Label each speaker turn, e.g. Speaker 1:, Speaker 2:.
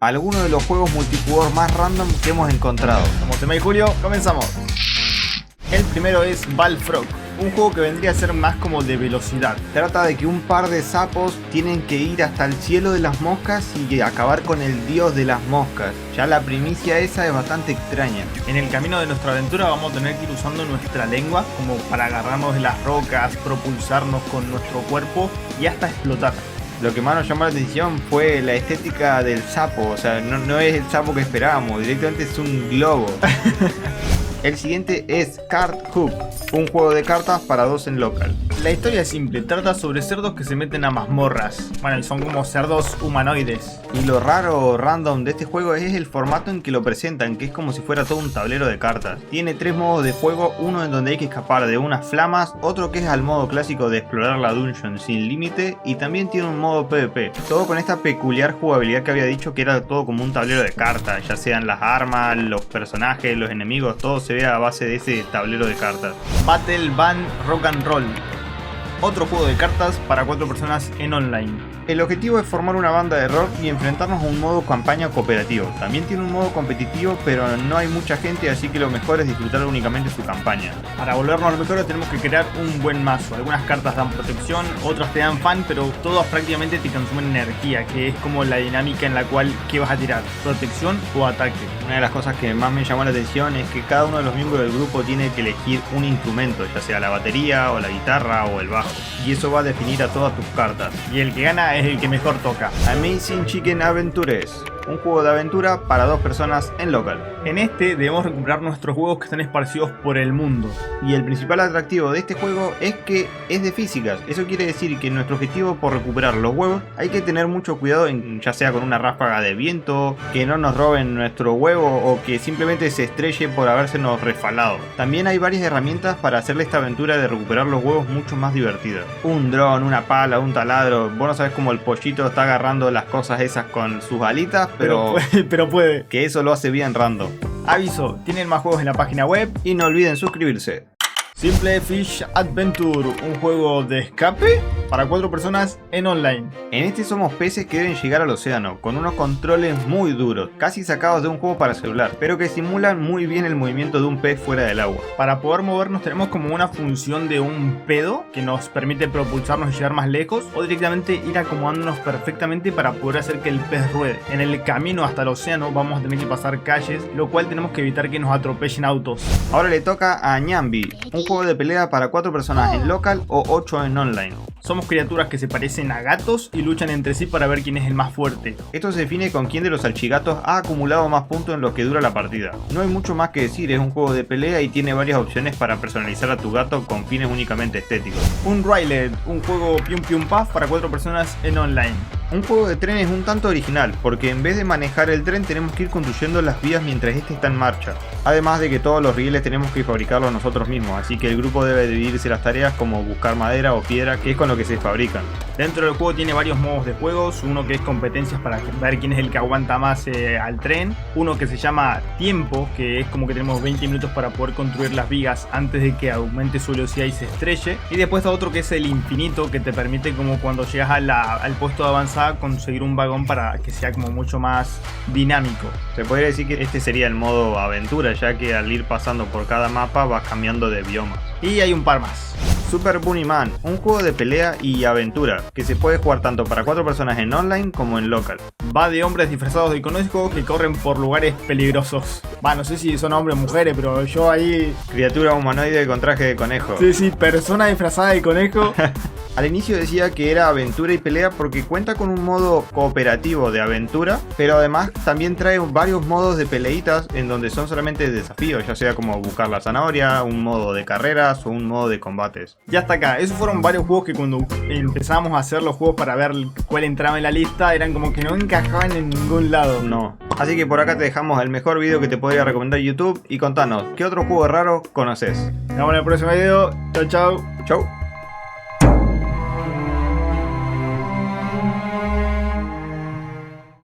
Speaker 1: algunos de los juegos multijugador más random que hemos encontrado.
Speaker 2: Somos Emma y Julio, comenzamos. El primero es Balfrog, un juego que vendría a ser más como de velocidad.
Speaker 1: Trata de que un par de sapos tienen que ir hasta el cielo de las moscas y acabar con el dios de las moscas. Ya la primicia esa es bastante extraña.
Speaker 2: En el camino de nuestra aventura vamos a tener que ir usando nuestra lengua como para agarrarnos de las rocas, propulsarnos con nuestro cuerpo y hasta explotar.
Speaker 1: Lo que más nos llamó la atención fue la estética del sapo, o sea, no es el sapo que esperábamos, directamente es un globo. El siguiente es Card Hoop, un juego de cartas para dos en local.
Speaker 2: La historia es simple, trata sobre cerdos que se meten a mazmorras. Bueno, y son como cerdos humanoides.
Speaker 1: Y lo raro o random de este juego es el formato en que lo presentan, que es como si fuera todo un tablero de cartas. Tiene tres modos de juego, uno en donde hay que escapar de unas flamas, otro que es al modo clásico de explorar la dungeon sin límite, y también tiene un modo PvP. Todo con esta peculiar jugabilidad que había dicho que era todo como un tablero de cartas, ya sean las armas, los personajes, los enemigos, todo se ve a base de ese tablero de cartas.
Speaker 2: Battle Band Rock and Roll, otro juego de cartas para 4 personas en online.
Speaker 1: El objetivo es formar una banda de rock y enfrentarnos a un modo campaña cooperativo. También tiene un modo competitivo, pero no hay mucha gente, así que lo mejor es disfrutar únicamente su campaña.
Speaker 2: Para volvernos los mejores tenemos que crear un buen mazo. Algunas cartas dan protección, otras te dan fan, pero todas prácticamente te consumen energía, que es como la dinámica en la cual ¿qué vas a tirar? ¿Protección o ataque?
Speaker 1: Una de las cosas que más me llamó la atención es que cada uno de los miembros del grupo tiene que elegir un instrumento, ya sea la batería o la guitarra o el bajo, y eso va a definir a todas tus cartas.
Speaker 2: Y el que gana es el que mejor toca.
Speaker 1: Amazing Chicken Adventures, un juego de aventura para dos personas en local.
Speaker 2: En este debemos recuperar nuestros huevos que están esparcidos por el mundo.
Speaker 1: Y el principal atractivo de este juego es que es de físicas. Eso quiere decir que nuestro objetivo por recuperar los huevos hay que tener mucho cuidado, ya sea con una ráfaga de viento, que no nos roben nuestro huevo o que simplemente se estrelle por habérsenos resbalado. También hay varias herramientas para hacerle esta aventura de recuperar los huevos mucho más divertida. Un dron, una pala, un taladro. Vos no sabés cómo el pollito está agarrando las cosas esas con sus alitas, pero
Speaker 2: puede.
Speaker 1: Que eso lo hace bien random.
Speaker 2: Aviso, tienen más juegos en la página web.
Speaker 1: Y no olviden suscribirse.
Speaker 2: Simple Fish Adventure, un juego de escape para 4 personas en online.
Speaker 1: En este somos peces que deben llegar al océano, con unos controles muy duros, casi sacados de un juego para celular, pero que simulan muy bien el movimiento de un pez fuera del agua.
Speaker 2: Para poder movernos tenemos como una función de un pedo que nos permite propulsarnos y llegar más lejos, o directamente ir acomodándonos perfectamente para poder hacer que el pez ruede. En el camino hasta el océano vamos a tener que pasar calles, lo cual tenemos que evitar que nos atropellen autos.
Speaker 1: Ahora le toca a Ñambi, un juego de pelea para 4 personas en local o 8 en online.
Speaker 2: Somos criaturas que se parecen a gatos y luchan entre sí para ver quién es el más fuerte.
Speaker 1: Esto se define con quién de los archigatos ha acumulado más puntos en lo que dura la partida. No hay mucho más que decir, es un juego de pelea y tiene varias opciones para personalizar a tu gato con fines únicamente estéticos.
Speaker 2: Unrailed, un juego Pium Pium Puff para 4 personas en online.
Speaker 1: Un juego de trenes un tanto original, porque en vez de manejar el tren tenemos que ir construyendo las vías mientras este está en marcha. Además de que todos los rieles tenemos que fabricarlos nosotros mismos, así que el grupo debe dividirse las tareas como buscar madera o piedra, que es con lo que se fabrican.
Speaker 2: Dentro del juego tiene varios modos de juegos, uno que es competencias para ver quién es el que aguanta más al tren, uno que se llama tiempo, que es como que tenemos 20 minutos para poder construir las vigas antes de que aumente su velocidad y se estrelle, y después está otro que es el infinito, que te permite como cuando llegas al puesto de avanzada conseguir un vagón para que sea como mucho más dinámico.
Speaker 1: Se podría decir que este sería el modo aventura, ya que al ir pasando por cada mapa vas cambiando de biomas.
Speaker 2: Y hay un par más.
Speaker 1: Super Bunny Man, un juego de pelea y aventura, que se puede jugar tanto para 4 personas en online como en local.
Speaker 2: Va de hombres disfrazados de conejos que corren por lugares peligrosos. No sé si son hombres o mujeres, pero yo ahí...
Speaker 1: Criatura humanoide con traje de conejo.
Speaker 2: Sí, persona disfrazada de conejo.
Speaker 1: Al inicio decía que era aventura y pelea porque cuenta con un modo cooperativo de aventura, pero además también trae varios modos de peleitas en donde son solamente desafíos, ya sea como buscar la zanahoria, un modo de carreras o un modo de combates.
Speaker 2: Ya está acá, esos fueron varios juegos que cuando empezamos a hacer los juegos para ver cuál entraba en la lista eran como que no encajaban en ningún lado.
Speaker 1: No. Así que por acá te dejamos el mejor video que te podría recomendar YouTube y contanos, ¿qué otro juego raro conoces?
Speaker 2: Nos vemos en el próximo video, chau chau.
Speaker 1: Chau.